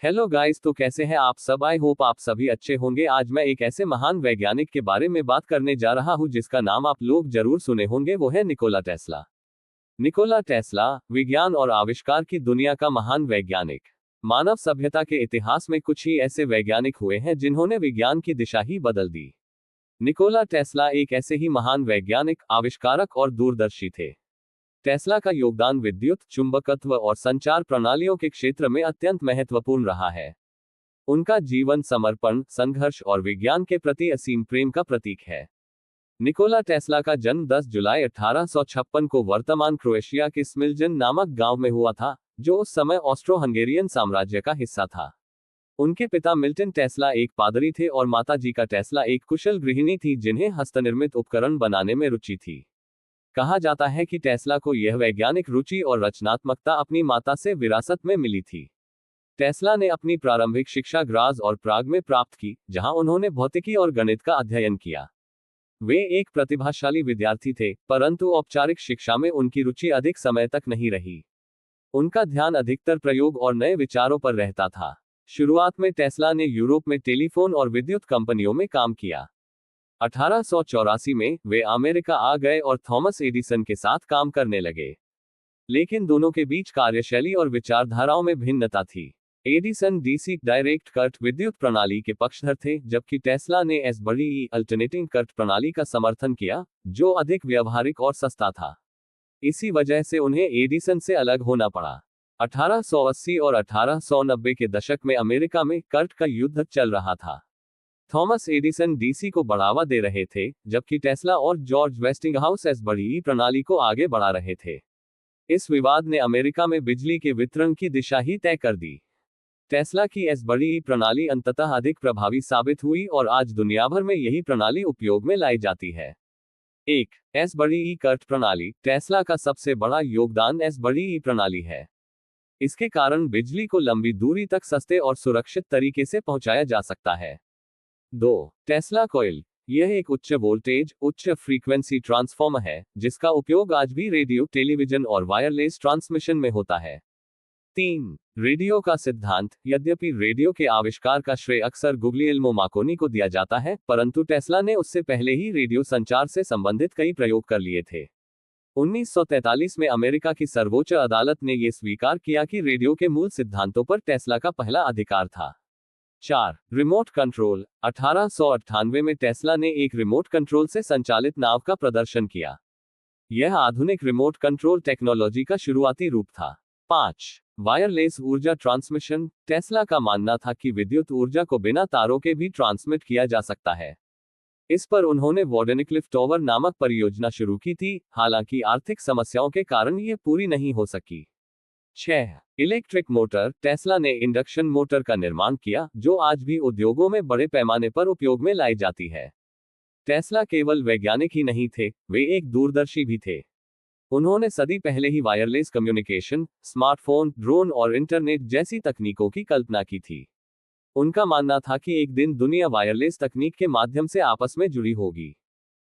Hello guys, तो कैसे हैं आप सब। आई होप आप सभी अच्छे होंगे। आज मैं एक ऐसे महान वैज्ञानिक के बारे में बात करने जा रहा हूं जिसका नाम आप लोग जरूर सुने होंगे। वो है निकोला टेस्ला। निकोला टेस्ला विज्ञान और आविष्कार की दुनिया का महान वैज्ञानिक। मानव सभ्यता के इतिहास में कुछ ही ऐसे वैज्ञानिक हुए हैं जिन्होंने विज्ञान की दिशा ही बदल दी। निकोला टेस्ला एक ऐसे ही महान वैज्ञानिक, आविष्कारक और दूरदर्शी थे। टेस्ला का योगदान विद्युत, चुंबकत्व और संचार प्रणालियों के क्षेत्र में अत्यंत महत्वपूर्ण रहा है। उनका जीवन समर्पण, संघर्ष और विज्ञान के प्रति असीम प्रेम का प्रतीक है। निकोला टेस्ला का जन्म 10 जुलाई 1856 को वर्तमान क्रोएशिया के स्मिल्जन नामक गांव में हुआ था, जो उस समय ऑस्ट्रो हंगेरियन साम्राज्य का हिस्सा था। उनके पिता मिल्टन टेस्ला एक पादरी थे और माता जी का टेस्ला एक कुशल गृहिणी थी जिन्हें हस्तनिर्मित उपकरण बनाने में रुचि थी। कहा जाता है कि टेस्ला को यह वैज्ञानिक रुचि और रचनात्मकता अपनी माता से विरासत में मिली थी। टेस्ला ने अपनी प्रारंभिक शिक्षा ग्राज और प्राग में प्राप्त की, जहां उन्होंने भौतिकी और गणित का अध्ययन किया। वे एक प्रतिभाशाली विद्यार्थी थे, परंतु औपचारिक शिक्षा में उनकी रुचि अधिक समय तक नहीं रही। उनका ध्यान अधिकतर प्रयोग और नए विचारों पर रहता था। शुरुआत में टेस्ला ने यूरोप में टेलीफोन और विद्युत कंपनियों में काम किया। 1884 में वे अमेरिका आ गए और थॉमस एडिसन के साथ काम करने लगे। लेकिन दोनों के बीच कार्यशैली और विचारधाराओं में भिन्नता थी। एडिसन डीसी डायरेक्ट करंट विद्युत प्रणाली के पक्षधर थे, जबकि टेस्ला ने एसबीई अल्टरनेटिंग करंट प्रणाली का समर्थन किया, जो अधिक व्यावहारिक और सस्ता था। इसी वजह से उन्हें एडिसन से अलग होना पड़ा। 1880 और 1890 के दशक में अमेरिका में करंट का युद्ध चल रहा था। थॉमस एडिसन डीसी को बढ़ावा दे रहे थे, जबकि टेस्ला और जॉर्ज वेस्टिंगहाउस एसबीई प्रणाली को आगे बढ़ा रहे थे। इस विवाद ने अमेरिका में बिजली के वितरण की दिशा ही तय कर दी। टेस्ला की एसबीई प्रणाली अंततः अधिक प्रभावी साबित हुई और आज दुनिया भर में यही प्रणाली उपयोग में लाई जाती है। एक एसबीई करंट प्रणाली। टेस्ला का सबसे बड़ा योगदान एसबीई प्रणाली है। इसके कारण बिजली को लंबी दूरी तक सस्ते और सुरक्षित तरीके से पहुंचाया जा सकता है। 2. Tesla coil. यह एक उच्च वोल्टेज, उच्च फ्रीक्वेंसी ट्रांसफॉर्मर है, जिसका उपयोग आज भी रेडियो, टेलीविजन और वायरलेस ट्रांसमिशन में होता है। 3. रेडियो का सिद्धांत। यद्यपि रेडियो के आविष्कार का श्रेय अक्सर गुग्लिएल्मो मार्कोनी को दिया जाता है, परंतु टेस्ला ने उससे पहले ही रेडियो संचार से संबंधित कई प्रयोग कर लिए थे। 1943 में अमेरिका की सर्वोच्च अदालत ने यह स्वीकार किया कि रेडियो के मूल सिद्धांतों पर टेस्ला का पहला अधिकार था। 4. Remote control. 1898 में टेस्ला ने एक रिमोट कंट्रोल से संचालित नाव का प्रदर्शन किया। यह आधुनिक रिमोट कंट्रोल टेक्नोलॉजी का शुरुआती रूप था। 5. वायरलेस ऊर्जा ट्रांसमिशन। टेस्ला का मानना था कि विद्युत ऊर्जा को बिना तारों के भी ट्रांसमिट किया जा सकता है। इस पर उन्होंने वॉर्डेनक्लिफ टॉवर नामक परियोजना शुरू की थी, हालांकि आर्थिक समस्याओं के कारण यह पूरी नहीं हो सकी। 6. Electric motor. टेस्ला ने इंडक्शन मोटर का निर्माण किया, जो आज भी उद्योगों में बड़े पैमाने पर उपयोग में लाई जाती है। टेस्ला केवल वैज्ञानिक ही नहीं थे, वे एक दूरदर्शी भी थे। उन्होंने सदी पहले ही वायरलेस कम्युनिकेशन, स्मार्टफोन, ड्रोन और इंटरनेट जैसी तकनीकों की कल्पना की थी। उनका मानना था कि एक दिन दुनिया वायरलेस तकनीक के माध्यम से आपस में जुड़ी होगी।